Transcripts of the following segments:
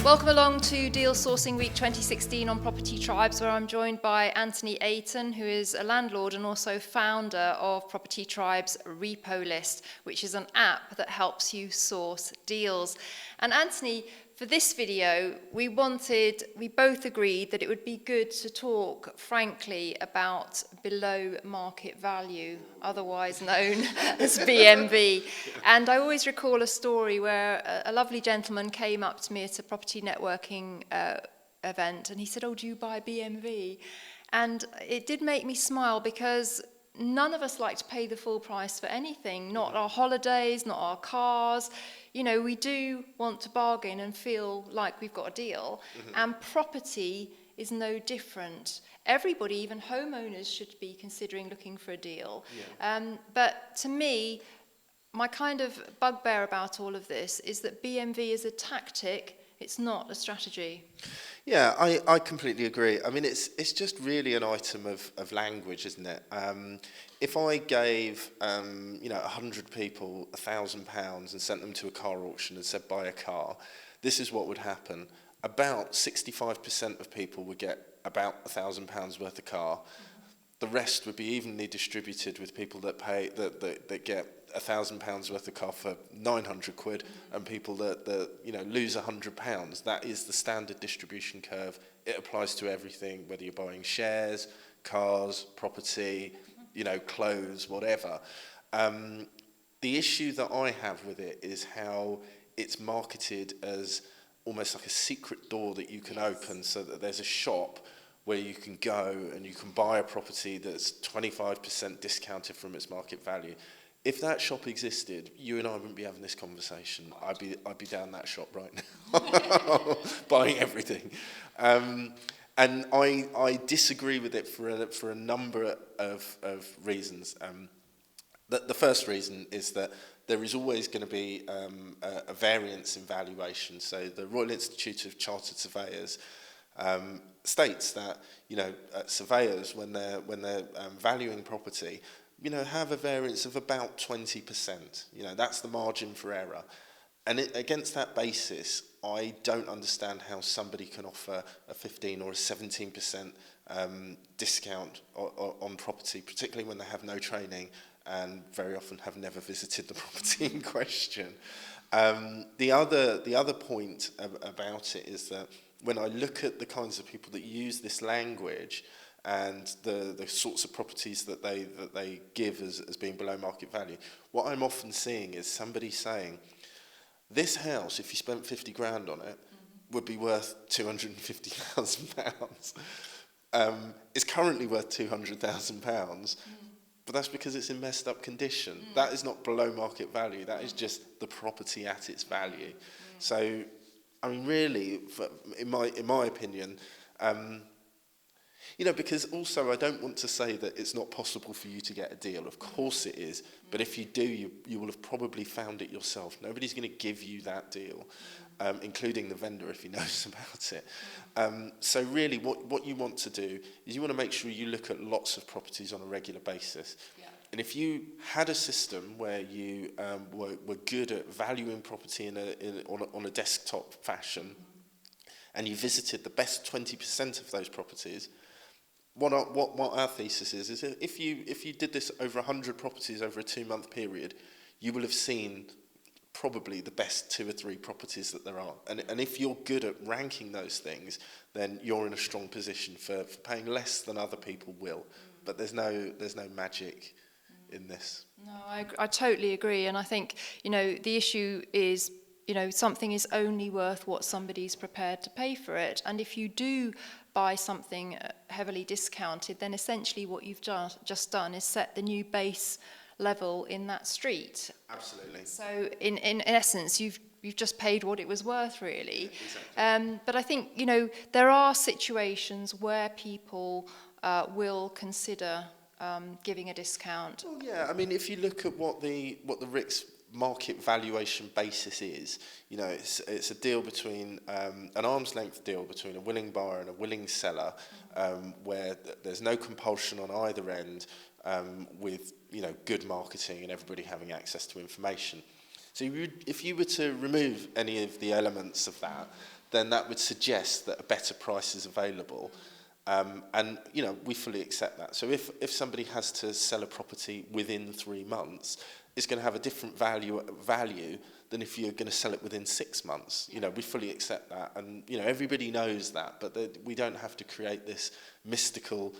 Welcome along to Deal Sourcing Week 2016 on Property Tribes, where I'm joined by Anthony Ayton, who is a landlord and also founder of Property Tribes Repo List, which is an app that helps you source deals. And Anthony, for this video, we both agreed that it would be good to talk frankly about below market value, otherwise known as BMV. And I always recall a story where a lovely gentleman came up to me at a property networking event, and he said, "Oh, do you buy BMV?" And it did make me smile, because none of us like to pay the full price for anything, not our holidays, not our cars. You know, we do want to bargain and feel like we've got a deal. And property is no different. Everybody, even homeowners, should be considering looking for a deal. But to me, my kind of bugbear about all of this is that BMV is a tactic, it's not a strategy. Yeah, I completely agree. I mean, it's just really an item of language, isn't it? If I gave 100 people £1,000 and sent them to a car auction and said buy a car, this is what would happen. About 65% of people would get about £1,000 worth of car. The rest would be evenly distributed, with people that pay that get £1,000 worth of car for 900 quid, and people that lose £100. That is the standard distribution curve. It applies to everything, whether you're buying shares, cars, property, clothes, whatever. The issue that I have with it is how it's marketed as almost like a secret door that you can open, so that there's a shop where you can go and you can buy a property that's 25% discounted from its market value. If that shop existed, you and I wouldn't be having this conversation. I'd be down that shop right now, buying everything. And I disagree with it for a number of reasons. The first reason is that there is always going to be a variance in valuation. So the Royal Institute of Chartered Surveyors states that surveyors, when they're valuing property, have a variance of about 20%. That's the margin for error. And against that basis, I don't understand how somebody can offer a 15 or a 17% discount on property, particularly when they have no training and very often have never visited the property in question. The other point about it is that when I look at the kinds of people that use this language and the sorts of properties that they give as being below market value, what I'm often seeing is somebody saying, this house, if you spent 50 grand on it, would be worth £250,000. It's currently worth £200,000, but that's because it's in messed up condition. That is not below market value. That is just the property at its value. So, I mean, really, in my opinion, because also I don't want to say that it's not possible for you to get a deal. Of course it is. But if you do, you will have probably found it yourself. Nobody's going to give you that deal, including the vendor if he knows about it. So really what you want to do is you want to make sure you look at lots of properties on a regular basis. Yeah. And if you had a system where you were good at valuing property on a desktop fashion, and you visited the best 20% of those properties, what our thesis is that if you did this over 100 properties over a 2-month period, you will have seen probably the best 2 or 3 properties that there are. And if you're good at ranking those things, then you're in a strong position for paying less than other people will. But there's no magic in this. No, I totally agree. And I think, the issue is, something is only worth what somebody's prepared to pay for it. And if you do buy something heavily discounted, then essentially what you've just done is set the new base level in that street. Absolutely. So in essence, you've just paid what it was worth, really. Exactly. But I think, there are situations where people will consider giving a discount. Well, yeah, I mean, if you look at what the RICS market valuation basis is, it's a deal between an arm's length deal between a willing buyer and a willing seller, where there's no compulsion on either end, with good marketing and everybody having access to information. So if you were to remove any of the elements of that, then that would suggest that a better price is available. And, you know, we fully accept that. So if somebody has to sell a property within 3 months, it's going to have a different value than if you're going to sell it within 6 months. You know, we fully accept that. And, you know, everybody knows that, but we don't have to create this mystical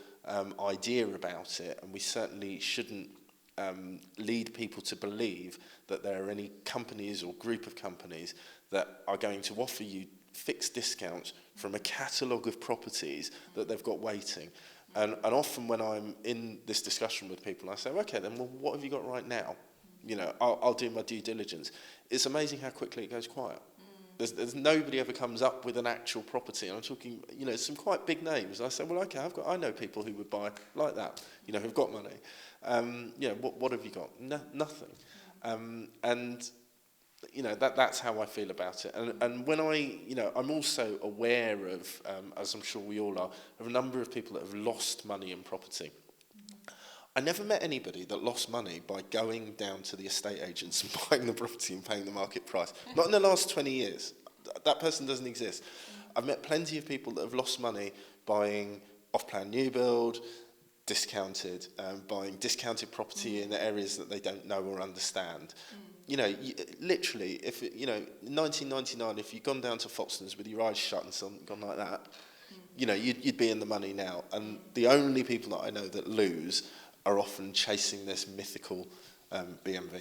idea about it. And we certainly shouldn't lead people to believe that there are any companies or group of companies that are going to offer you fixed discounts from a catalogue of properties that they've got waiting. And often when I'm in this discussion with people, I say, okay, then, well, what have you got right now? You know, I'll do my due diligence. It's amazing how quickly it goes quiet. There's nobody ever comes up with an actual property. And I'm talking, you know, some quite big names. I say, well, okay, I know people who would buy like that, you know, who've got money. You know, what have you got? Nothing. And you know, that's how I feel about it. And when you know, I'm also aware of, as I'm sure we all are, of a number of people that have lost money in property. I never met anybody that lost money by going down to the estate agents and buying the property and paying the market price. Not in the last 20 years. That person doesn't exist. I've met plenty of people that have lost money buying off-plan new build, discounted, buying discounted property in areas that they don't know or understand. You know, literally, if you know, 1999, if you'd gone down to Foxton's with your eyes shut and gone like that, you know, you'd be in the money now. And the only people that I know that lose are often chasing this mythical BMV.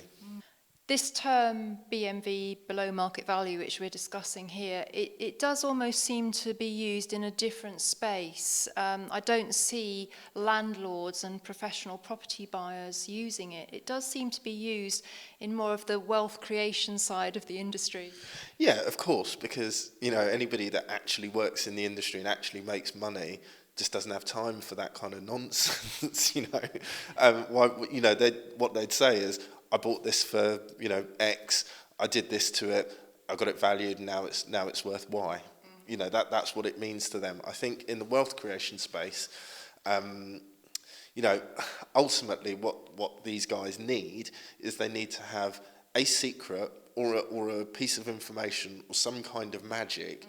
This term BMV, below market value, which we're discussing here, it does almost seem to be used in a different space. I don't see landlords and professional property buyers using it. It does seem to be used in more of the wealth creation side of the industry. Yeah, of course, because, you know, anybody that actually works in the industry and actually makes money just doesn't have time for that kind of nonsense, you know. You know, what they'd say is, I bought this for, you know, X, I did this to it, I got it valued, and now it's worth Y. You know, that's what it means to them. I think in the wealth creation space, you know, ultimately what these guys need is they need to have a secret or a piece of information or some kind of magic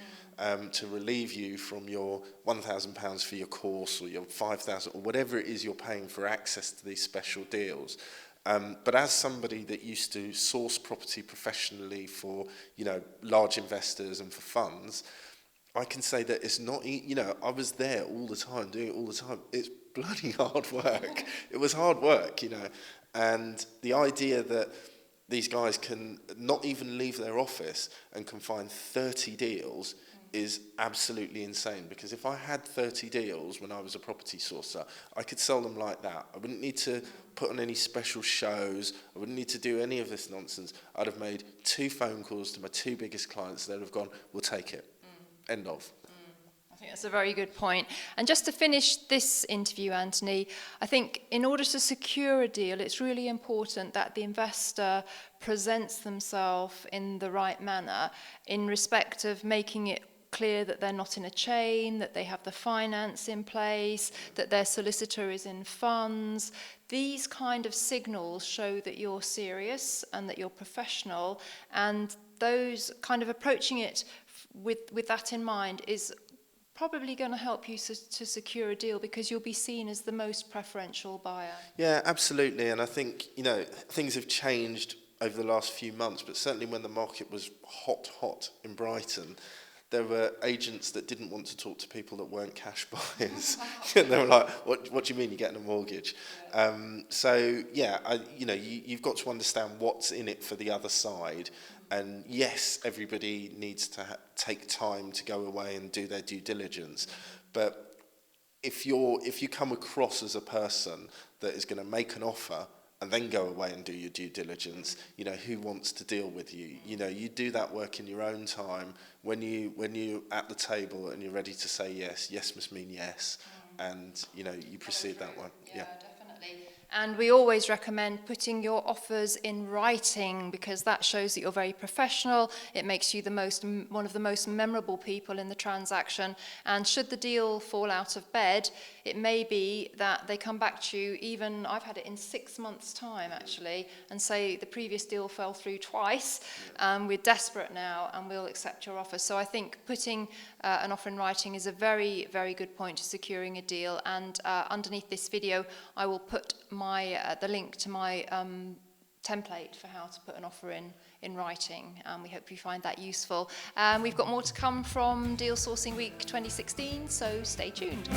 to relieve you from your £1,000 for your course or your £5,000 or whatever it is you're paying for access to these special deals. But as somebody that used to source property professionally for, you know, large investors and for funds, I can say that it's not, you know, I was there all the time, doing it all the time. It's bloody hard work. It was hard work, you know. And the idea that these guys can not even leave their office and can find 30 deals is absolutely insane, because if I had 30 deals when I was a property sourcer, I could sell them like that. I wouldn't need to put on any special shows. I wouldn't need to do any of this nonsense. I'd have made 2 phone calls to my 2 biggest clients. They'd have gone, we'll take it. End of. I think that's a very good point. And just to finish this interview, Anthony, I think in order to secure a deal, it's really important that the investor presents themselves in the right manner in respect of making it clear that they're not in a chain, that they have the finance in place, that their solicitor is in funds. These kind of signals show that you're serious and that you're professional, and those kind of approaching it with that in mind is probably going to help you to secure a deal, because you'll be seen as the most preferential buyer. Yeah, absolutely. And I think, you know, things have changed over the last few months, but certainly when the market was hot in Brighton, there were agents that didn't want to talk to people that weren't cash buyers. And they were like, what do you mean you're getting a mortgage? So, yeah, you know, you've got to understand what's in it for the other side. And yes, everybody needs to take time to go away and do their due diligence. But if you come across as a person that is going to make an offer and then go away and do your due diligence, you know, who wants to deal with you? You know, you do that work in your own time. When you're at the table and you're ready to say yes, yes must mean yes, and, you know, you proceed that way. Yeah, definitely. And we always recommend putting your offers in writing because that shows that you're very professional. It makes you one of the most memorable people in the transaction. And should the deal fall out of bed, it may be that they come back to you even, I've had it in 6 months' time actually, and say the previous deal fell through twice. We're desperate now and we'll accept your offer. So I think putting an offer in writing is a very, very good point to securing a deal. And underneath this video, I will put the link to my template for how to put an offer in writing. We hope you find that useful. We've got more to come from Deal Sourcing Week 2016, so stay tuned.